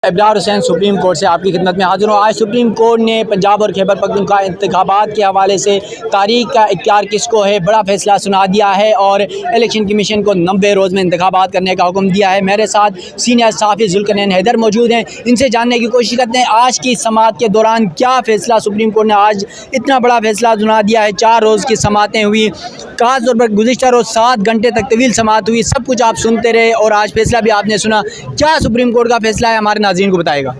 Ibrar Hussain supreme court से आपकी खिदमत में हाजिर हूँ। आज सुप्रीम कोर्ट ने पंजाब और खैबर पख्तूनख्वा इंतखाबात के हवाले से तारीख का इख्तियार किसको है बड़ा फैसला सुना दिया है और इलेक्शन कमीशन को 90 रोज़ में इंतखाबात करने का हुक्म दिया है। मेरे साथ सीनियर सहाफ़ी जुल्करनैन हैदर मौजूद हैं, इनसे जानने की कोशिश करते हैं आज की समाअत के दौरान क्या फ़ैसला सुप्रीम कोर्ट ने आज इतना बड़ा फैसला सुना दिया है। 4 रोज़ की समाअतें हुई, खास तौर पर गुज़िश्ता रोज़ 7 घंटे तक तवील समाअत हुई, सब कुछ आप सुनते रहे और आज फैसला भी आपने सुना। क्या सुप्रीम कोर्ट का फैसला है, हमारे नाज़रीन को बताएगा।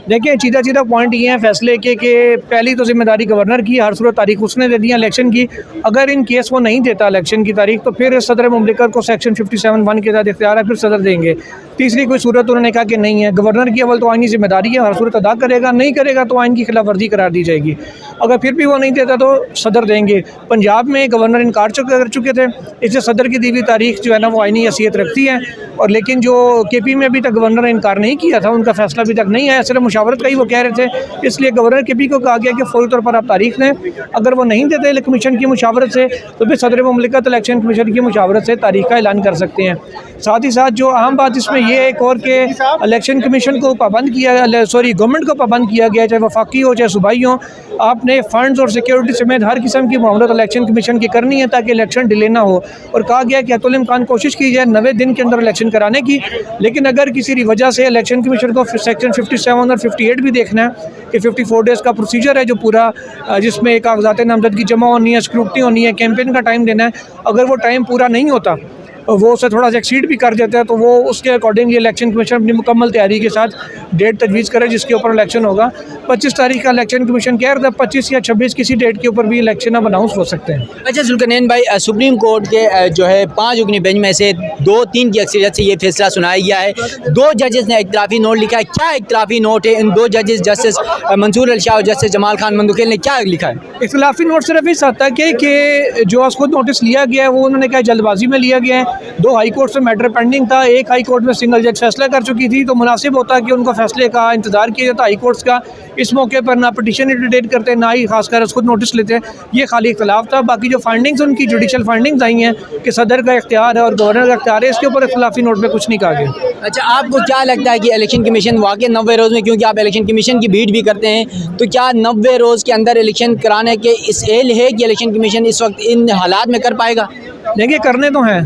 देखिए, सीधा पॉइंट ये है फैसले के कि पहली तो जिम्मेदारी गवर्नर की, हर सूरत तारीख उसने दे दी इलेक्शन की। अगर इन केस वो नहीं देता इलेक्शन की तारीख तो फिर सदर मुमलिकत को सेक्शन 57(1) के तहत इख्तियार है, फिर सदर देंगे। तीसरी कोई सूरत उन्होंने कहा कि नहीं है। गवर्नर की अव्वल तो आइनी जिम्मेदारी है, हर सूरत अदा करेगा, नहीं करेगा तो आइन की खिलाफ वर्जी करार दी जाएगी। अगर फिर भी वो नहीं देता तो सदर देंगे। पंजाब में गवर्नर इनकार कर चुके थे, इससे सदर की दी हुई तारीख जो है ना वो आइनी हैसियत रखती है। और लेकिन जो KP में अभी तक गवर्नर ने इनकार नहीं किया था, उनका फैसला अभी तक नहीं आया, सिर्फ मुशावरत का ही वो कह रहे थे। इसलिए गवर्नर KP को कहा गया कि फौरी तौर पर आप तारीख दें। अगर वो नहीं देते कमीशन की मुशावरत से तो फिर सदर मुमलिकत इलेक्शन कमीशन की मुशावरत से तारीख का ऐलान कर सकते हैं। साथ ही साथ जो अहम बात इसमें यह एक और कि इलेक्शन कमीशन को पाबंद किया, गवर्नमेंट को पाबंद किया गया, चाहे वफाकी हो चाहे सूबाई हो, आपने फ़ंड्स और सिक्योरिटी समेत हर किस्म की मामलत इलेक्शन कमीशन की करनी है ताकि इलेक्शन डिले ना हो। और कहा गया कि अतुल इम्कान कोशिश की जाए 90 दिन के अंदर इलेक्शन कराने की। लेकिन अगर किसी वजह से इलेक्शन कमीशन को सेक्शन 57 और 58 भी देखना है कि 54 डेज़ का प्रोसीजर है जो पूरा, जिसमें कागजात नामजदगी जमा होनी है, स्क्रूटनी होनी है, कैंपेन का टाइम देना है, अगर वो टाइम पूरा नहीं होता, वो उसे थोड़ा सा एक्सीड भी कर देता है, तो वो उसके अकॉर्डिंग इलेक्शन कमीशन अपनी मुकम्मल तैयारी के साथ डेट तजवीज़ करे जिसके ऊपर इलेक्शन होगा। 25 तारीख का इलेक्शन कमीशन कह रहा था, 25 या 26 किसी डेट के ऊपर भी इलेक्शन अब अनाउंस हो सकते हैं। अच्छा जुल्करनैन भाई, सुप्रीम कोर्ट के जो है 5 रुकनी बेंच में से 2-3 की अक्सरियत से ये फैसला सुनाया गया है। 2 जजेस ने इख्तिलाफी नोट लिखा है। क्या इख्तिलाफी नोट है? इन 2 जजेस जस्टिस मंसूर अली शाह और जस्टिस जमाल खान मंदुखेल ने क्या लिखा है? इख्तिलाफी नोट सिर्फ इस हद तक है कि जो खुद नोटिस लिया गया है वो उन्होंने कहा जल्दबाजी में लिया गया है। 2 हाई कोर्ट से मैटर पेंडिंग था, एक हाई कोर्ट में सिंगल जज फैसला कर चुकी थी, तो मुनासिब होता है कि उनको फैसले का इंतजार किया जाता हाई कोर्ट्स का। इस मौके पर ना पटिशन इंटरटेन करते, ना ही खासकर खुद नोटिस लेते। ये खाली इख्तिलाफ था। बाकी जो फाइंडिंग्स उनकी जुडिशल फाइंडिंग्स आई हैं कि सदर का इख्तियार है और गवर्नर का इख्तियार है, इसके ऊपर इख्तिलाफी नोट में कुछ नहीं कहा गया। अच्छा, आपको क्या लगता है कि इलेक्शन कमीशन वाकई 90 रोज़ में, क्योंकि आप इलेक्शन कमीशन की भीड़ भी करते हैं, तो क्या 90 रोज़ के अंदर इलेक्शन कराने के इस एल है कि इलेक्शन कमीशन इस वक्त इन हालात में कर पाएगा? देखिए, करने तो हैं।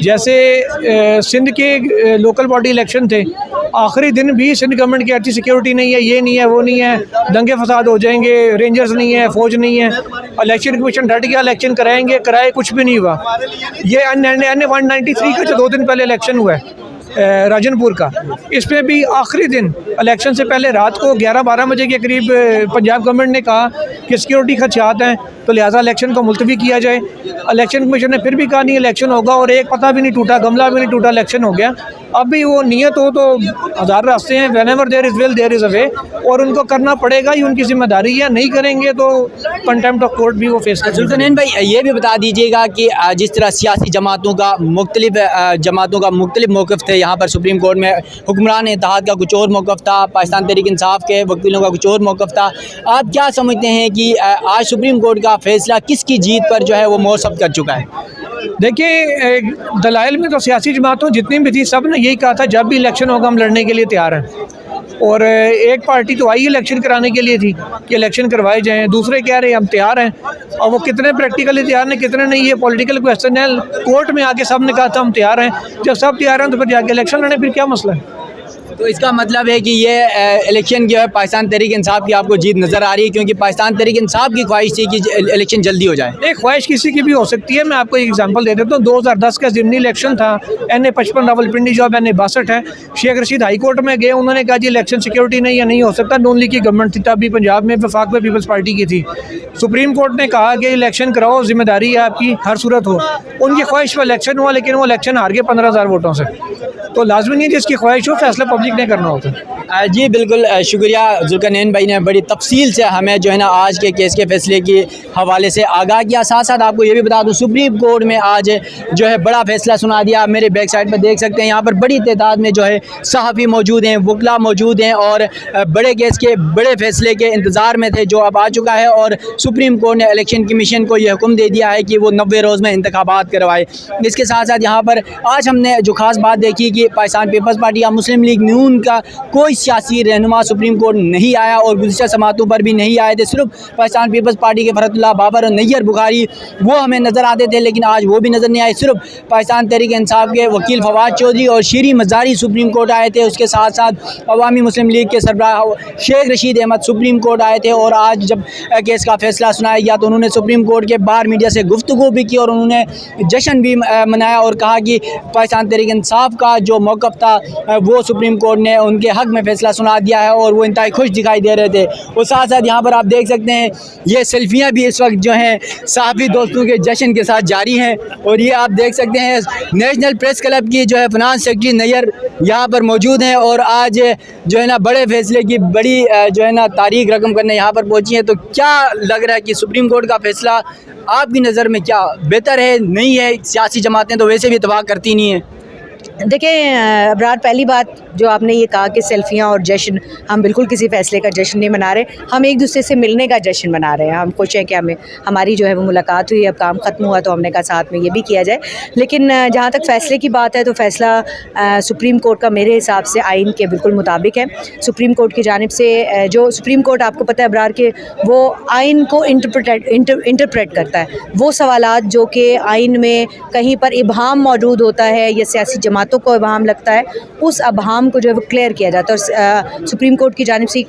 जैसे सिंध के लोकल बॉडी इलेक्शन थे, आखिरी दिन भी सिंध गवर्नमेंट की अच्छी सिक्योरिटी नहीं है, ये नहीं है, वो नहीं है, दंगे फसाद हो जाएंगे, रेंजर्स नहीं है, फौज नहीं है। इलेक्शन कमीशन डट गया, इलेक्शन कराएंगे, कराए, कुछ भी नहीं हुआ। ये N193 का जो 2 दिन पहले इलेक्शन हुआ है राजनपुर का, इसमें भी आखिरी दिन इलेक्शन से पहले रात को 11-12 बजे के करीब पंजाब गवर्नमेंट ने कहा कि सिक्योरिटी खदशात हैं, तो लिहाजा इलेक्शन को मुलतवी किया जाए। इलेक्शन कमीशन ने फिर भी कहा नहीं इलेक्शन होगा, और एक पता भी नहीं टूटा, गमला भी नहीं टूटा, इलेक्शन हो गया। अब भी वो नियत हो तो 1000 रास्ते हैं, whenever there is will there is a way, और उनको करना पड़ेगा ही, उनकी जिम्मेदारी है। नहीं करेंगे तो कंटेम्प्ट ऑफ कोर्ट भी वो फेस करेंगे। जुल्करनैन भाई, ये भी बता दीजिएगा कि जिस तरह सियासी जमातों का मुख्तलिफ मौक़िफ़ थे, यहाँ पर सुप्रीम कोर्ट में हुक्मरान इत्तेहाद का कुछ और मौक़िफ़ था, पाकिस्तान तहरीक इंसाफ के वकीलों का कुछ और मौक़िफ़ था। आप क्या समझते हैं कि आज सुप्रीम कोर्ट का फैसला किसकी जीत पर जो है वो मोहसब कर चुका है? देखिए, दलाइल में तो सियासी जमातों जितनी भी थी सब ने यही कहा था जब भी इलेक्शन होगा हम लड़ने के लिए तैयार हैं। और एक पार्टी तो आई इलेक्शन कराने के लिए थी कि इलेक्शन करवाए जाएं, दूसरे कह रहे हैं हम तैयार हैं। और वो कितने प्रैक्टिकली तैयार हैं कितने नहीं, ये पॉलिटिकल क्वेश्चन है। कोर्ट में आके सब ने कहा था हम तैयार हैं। जब सब तैयार हैं तो फिर जाके इलेक्शन लड़े, फिर क्या मसला है? तो इसका मतलब है कि ये इलेक्शन जो है पाकिस्तान तहरीक इंसाफ की आपको जीत नज़र आ रही है, क्योंकि पाकिस्तान तहरीक इंसाफ की ख्वाहिश थी कि इलेक्शन जल्दी हो जाए। एक ख्वाहिश किसी की भी हो सकती है। मैं आपको एक एग्जांपल दे देता हूँ। 2010 का ज़िमनी इलेक्शन था, NA55 रावलपिंडी जो अब NA62 है। शेख रशीद हाई कोर्ट में गए, उन्होंने कहा जी इलेक्शन सिक्योरिटी नहीं है, नहीं हो सकता। नून लीग की गवर्नमेंट थी तभी पंजाब में, वफाक में पीपल्स पार्टी की थी। सुप्रीम कोर्ट ने कहा कि इलेक्शन कराओ, जिम्मेदारी है आपकी, हर सूरत हो। उनकी ख्वाहिश पर इलेक्शन हुआ, लेकिन वो इलेक्शन हार गए 15,000 वोटों से। तो लाजमी नहीं जिसकी ख्वाहिश हो फैसला पब्लिक ने करना होता है। जी बिल्कुल, शुक्रिया जुल्करनैन भाई ने बड़ी तफसील से हमें जो है ना आज के केस के फैसले के हवाले से आगाह किया। साथ साथ आपको ये भी बता दूँ सुप्रीम कोर्ट में आज जो है बड़ा फैसला सुना दिया। आप मेरे बैक साइड पर देख सकते हैं, यहाँ पर बड़ी तादाद में जो है सहाफ़ी मौजूद हैं, वकला मौजूद हैं और बड़े केस के बड़े फैसले के इंतज़ार में थे जो अब आ चुका है। और सुप्रीम कोर्ट ने इलेक्शन कमीशन को यह हुक्म दे दिया है कि वो 90 रोज़ में इंतखाबात करवाए। इसके साथ साथ यहाँ पर आज हमने जो ख़ास बात देखी कि पाकिस्तान पीपल्स पार्टी या मुस्लिम लीग नून का कोई सियासी रहनुमा सुप्रीम कोर्ट नहीं आया और गुज़िश्ता समातों पर भी नहीं आए थे। सिर्फ पाकिस्तान पीपल्स पार्टी के फरहतुल्लाह बाबर और नैयर बुखारी वो हमें नज़र आते थे, लेकिन आज वो भी नज़र नहीं आए। सिर्फ पाकिस्तान तहरीक इंसाफ के वकील फवाद चौधरी और शीरी मज़ारी सुप्रीम कोर्ट आए थे। उसके साथ साथ अवामी मुस्लिम लीग के सरबराह शेख रशीद अहमद सुप्रीम कोर्ट आए थे। और आज जब केस का फैसला सुनाया गया तो उन्होंने सुप्रीम कोर्ट के बाहर मीडिया से गुफ्तगू भी की और उन्होंने जश्न भी मनाया और कहा कि पाकिस्तान तहरीक इंसाफ का जो मौक़िफ़ था वो सुप्रीम कोर्ट ने उनके हक़ में फ़ैसला सुना दिया है और वो इंतहाई खुश दिखाई दे रहे थे। और साथ साथ यहाँ पर आप देख सकते हैं ये सेल्फियाँ भी इस वक्त जो हैं सहाफ़ी दोस्तों के जश्न के साथ जारी हैं। और ये आप देख सकते हैं नेशनल प्रेस क्लब की जो है फिनांस सेक्रेटरी नैयर यहाँ पर मौजूद हैं और आज जो है ना बड़े फैसले की बड़ी जो है ना तारीख रकम करने यहाँ पर पहुँची हैं। तो क्या लग रहा है कि सुप्रीम कोर्ट का फैसला आपकी नज़र में क्या बेहतर है, नहीं है? सियासी जमातें तो वैसे भी इत्तेफाक करती नहीं हैं। देखिए अबरार, पहली बात जो आपने ये कहा कि सेल्फियाँ और जश्न, हम बिल्कुल किसी फ़ैसले का जश्न नहीं मना रहे, हम एक दूसरे से मिलने का जश्न मना रहे हैं। हम खुश हैं कि हमारी जो है वो मुलाकात हुई, अब काम ख़त्म हुआ तो हमने कहा साथ में ये भी किया जाए। लेकिन जहाँ तक फ़ैसले की बात है तो फ़ैसला सुप्रीम कोर्ट का मेरे हिसाब से आइन के बिल्कुल मुताबिक है। सुप्रीम कोर्ट की जानिब से जो सुप्रीम कोर्ट आपको पता है अबरार के वो आइन को इंटरप्रेट करता है। वो सवालात जो कि आइन में कहीं पर इबहाम मौजूद होता है या सियासी जमातों को इबहाम लगता है, उस इबहाम को जो है वो क्लियर किया जाता है। और सुप्रीम कोर्ट की जानिब से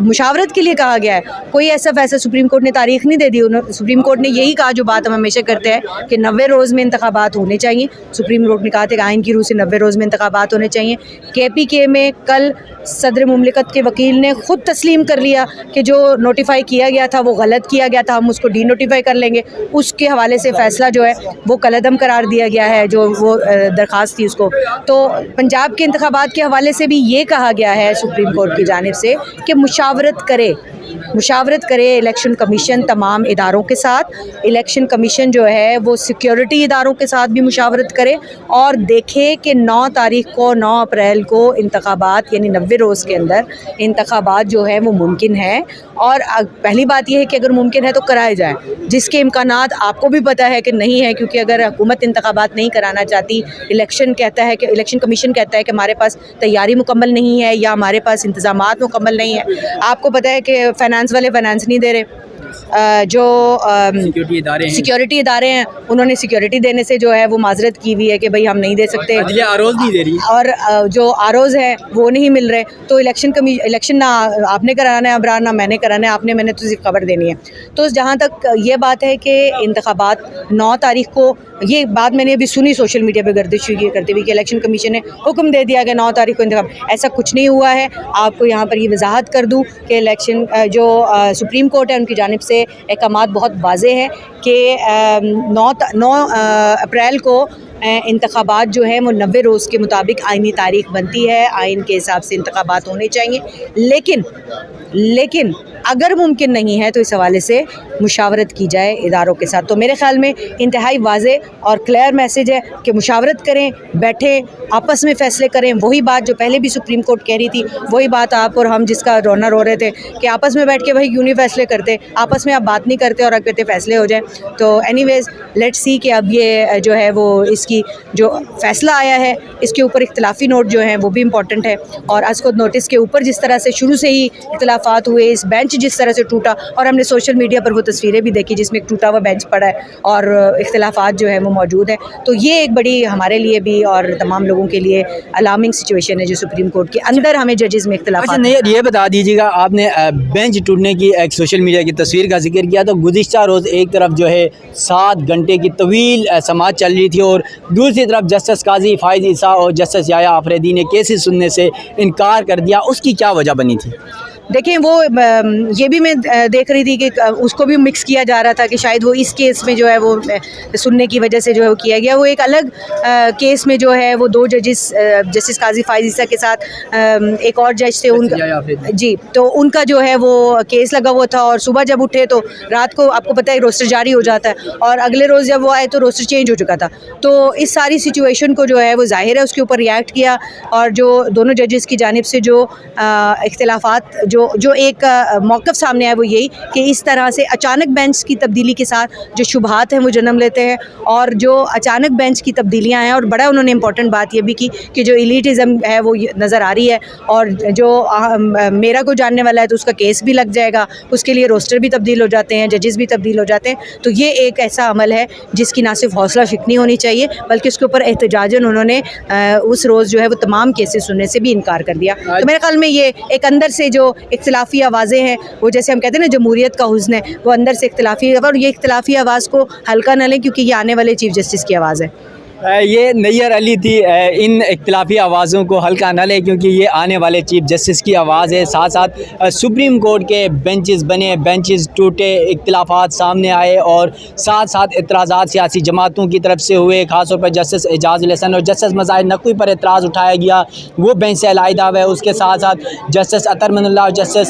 मुशावरत के लिए कहा गया है। कोई ऐसा फैसला सुप्रीम कोर्ट ने तारीख नहीं दे दी। सुप्रीम कोर्ट ने यही कहा जो बात हम हमेशा करते हैं कि 90 रोज़ में इंतखाबात होने चाहिए। सुप्रीम कोर्ट ने कहा था कि आइन की रूह से 90 रोज़ में इंतखाबात होने चाहिए। KPK में कल सदर मुमलिकत के वकील ने ख़ुद तस्लीम कर लिया कि जो नोटिफाई किया गया था वो गलत किया गया था, हम उसको डी नोटिफाई कर लेंगे। उसके हवाले से फ़ैसला जो है वो कलअदम करार दिया गया है, जो वो दरख्वास्त थी उसको। तो पंजाब के इंतखाबात के हवाले से भी ये कहा गया है सुप्रीम कोर्ट की जानिब से कि मुशावरत करे इलेक्शन कमीशन तमाम इदारों के साथ। इलेक्शन कमीशन जो है वो सिक्योरिटी इदारों के साथ भी मुशावरत करे और देखे कि 9 तारीख को 9 अप्रैल को इंतखाबात यानी 90 रोज़ के अंदर इंतखाबात जो है वो मुमकिन है। और पहली बात यह है कि अगर मुमकिन है तो कराए जाए, जिसके इम्कानात आपको भी पता है कि नहीं है, क्योंकि अगर हुकूमत इंतखाबात नहीं कराना चाहती, इलेक्शन कमीशन कहता है कि हमारे पास तैयारी मुकम्मल नहीं है या हमारे पास इंतज़ामात मुकम्मल नहीं है। आपको पता है कि फाइनेंस वाले फाइनेंस नहीं दे रहे, जो सिक्योरिटी इदारे हैं उन्होंने सिक्योरिटी देने से जो है वो माजरत की हुई है कि भाई हम नहीं दे सकते, आरोज़ नहीं दे रही और जो आरोज़ हैं वो नहीं मिल रहे। तो इलेक्शन ना आपने कराना है अबरार, ना मैंने कराना है, आपने मैंने तो सिर्फ खबर देनी है। तो जहाँ तक ये बात है कि इंतखाबात 9 तारीख को, ये बात मैंने अभी सुनी सोशल मीडिया पे गर्दिश करते हुए कि इलेक्शन कमीशन ने हुक्म दे दिया कि 9 तारीख को इंतखाब, ऐसा कुछ नहीं हुआ है। आपको यहाँ पर ये वजाहत कर दूँ कि इलेक्शन जो सुप्रीम कोर्ट है उनकी जानिब से अहकामात बहुत वाज़ेह है कि 9 अप्रैल को इंतखाबात जो है वो 90 रोज़ के मुताबिक आइनी तारीख बनती है, आइन के हिसाब से इंतखाबात होने चाहिए। लेकिन अगर मुमकिन नहीं है तो इस हवाले से मुशावरत की जाए इदारों के साथ। तो मेरे ख़्याल में इंतहाई वाज़ेह और क्लियर मैसेज है कि मुशावरत करें, बैठें, आपस में फ़ैसले करें। वही बात जो पहले भी सुप्रीम कोर्ट कह रही थी, वही बात आप और हम जिसका रोना रो रहे थे कि आपस में बैठ के भाई क्यों नहीं फ़ैसले करते, आपस में आप बात नहीं करते और कहते फ़ैसले हो जाए। तो एनीवेज़ लेट्स सी कि अब ये जो है वो इसकी जो फ़ैसला आया है इसके ऊपर इख्तिलाफ़ी नोट जो हैं वो भी इम्पॉर्टेंट है। और असखुद नोटिस के ऊपर जिस तरह से शुरू से ही इख्तिलाफ़ात हुए, इस बेंच जिस तरह से टूटा, और हमने सोशल मीडिया पर वो तस्वीरें भी देखी जिसमें एक टूटा हुआ बेंच पड़ा है और इख्तिलाफ़ात जो है वो मौजूद है। तो ये एक बड़ी हमारे लिए भी और तमाम लोगों के लिए अलार्मिंग सिचुएशन है जो सुप्रीम कोर्ट के अंदर हमें जजेस में इख्तिलाफ़ात। अच्छा नहीं, ये बता दीजिएगा, आपने बेंच टूटने की एक सोशल मीडिया की तस्वीर का जिक्र किया, तो गुज़िश्ता रोज़ एक तरफ जो है 7 घंटे की तवील समाअत चल रही थी और दूसरी तरफ जस्टिस काजी फाइज़ ईसा और जस्टिस याया आफरीदी ने केसेस सुनने से इनकार कर दिया। उसकी क्या वजह बनी थी? देखिए वो ये भी मैं देख रही थी कि उसको भी मिक्स किया जा रहा था कि शायद वो इस केस में जो है वो सुनने की वजह से जो है वो किया गया। वो एक अलग केस में जो है वो 2 जजेस जस्टिस काजी फाइज़ ईसा के साथ एक और जज थे उनका जी, तो उनका जो है वो केस लगा हुआ था और सुबह जब उठे तो रात को आपको पता है रोस्टर जारी हो जाता है और अगले रोज़ जब वो आए तो रोस्टर चेंज हो चुका था। तो इस सारी सिचुएशन को जो है वो ज़ाहिर है उसके ऊपर रिएक्ट किया और जो दोनों जजेस की जानिब से जो इख्तिलाफ़ात जो जो एक मौक़िफ़ सामने आया वो यही कि इस तरह से अचानक बेंच की तब्दीली के साथ जो शुबहात हैं वो जन्म लेते हैं, और जो अचानक बेंच की तब्दीलियाँ हैं, और बड़ा उन्होंने इंपॉर्टेंट बात ये भी की कि जो एलिटिज़म है वो नज़र आ रही है, और जो मेरा को जानने वाला है तो उसका केस भी लग जाएगा, उसके लिए रोस्टर भी तब्दील हो जाते हैं, जजेस भी तब्दील हो जाते हैं। तो ये एक ऐसा अमल है जिसकी ना सिर्फ हौसला शिकनी होनी चाहिए बल्कि उसके ऊपर एहतजाजन उन्होंने उस रोज़ जो है वो तमाम केसेस सुनने से भी इनकार कर दिया। तो मेरे ख्याल में ये एक अंदर से जो इख्तिलाफी आवाज़ें हैं, वो जैसे हम कहते हैं ना जमहूरियत का हुस्न है, वो अंदर से इख्तिलाफी, और ये इख्तिलाफी आवाज़ को हल्का न लें क्योंकि ये आने वाले चीफ जस्टिस की आवाज़ है। ये नैयर अली थी। इन इख्तिलाफी आवाज़ों को हल्का न ले क्योंकि ये आने वाले चीफ जस्टिस की आवाज़ है। साथ साथ सुप्रीम कोर्ट के बेंचेस बने, बेंचेस टूटे, इख्तिलाफात सामने आए और साथ साथ एतराज़ात सियासी जमातों की तरफ से हुए। ख़ास तौर पर जस्टिस एजाज़ उल हसन और जस्टिस मज़ाहिर नक़वी पर एतराज़ उठाया गया, वो बेंच से अलहदा हुए। उसके साथ साथ जस्टिस अतर मनउल्लाह और जस्टिस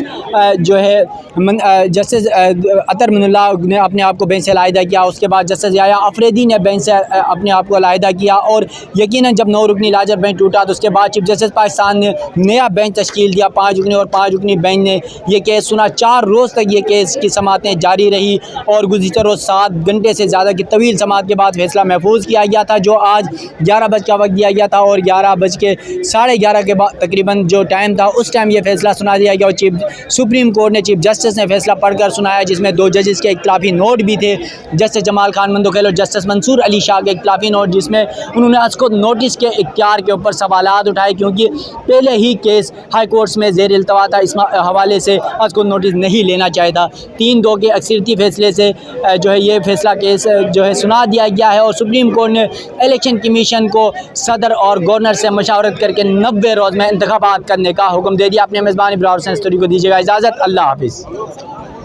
जस्टिस अतर मनउल्लाह ने अपने आप को बेंच से अलहदा किया। उसके बाद जस्टिस याया अफरीदी ने बेंच से अपने आप को अलहदा किया, और यकीनन जब 9 रुकनी लार्जर बेंच टूटा तो उसके बाद चीफ जस्टिस पाकिस्तान ने नया बेंच तश्कील दिया। 5 रुकनी और 5 रुकनी बेंच ने ये केस सुना। 4 रोज़ तक ये केस की समातें जारी रही और गुज़िश्ता रोज़ 7 घंटे से ज़्यादा की तवील समात के बाद फैसला महफूज किया गया था, जो आज 11 बजे का वक्त दिया गया था, और 11:11:30 के बाद तकरीबन जो टाइम था उस टाइम ये फैसला सुना दिया गया। और सुप्रीम कोर्ट ने, चीफ जस्टिस ने फैसला पढ़कर सुनाया, जिसमें 2 जजेस के इख्तिलाफी नोट भी थे, जस्टिस जमाल खान मंदोखेल और जस्टिस मंसूर अली शाह के इख्तिलाफी नोट, जिसमें उन्होंने असको नोटिस के इख्तियार के ऊपर सवालात उठाए क्योंकि पहले ही केस हाई कोर्ट्स में ज़ेर इल्तवा था। इस हवाले से असको नोटिस नहीं लेना चाहिए था। 3-2 के अक्सरियती फैसले से जो है ये फैसला केस जो है सुना दिया गया है, और सुप्रीम कोर्ट ने इलेक्शन कमीशन को सदर और गवर्नर से मशावरत करके 90 रोज़ में इंतखाबात करने का हुक्म दे दिया। अपने मेज़बान इब्रार हुसैन स्टूडियो को दीजिएगा इजाज़त। अल्लाह हाफिज़।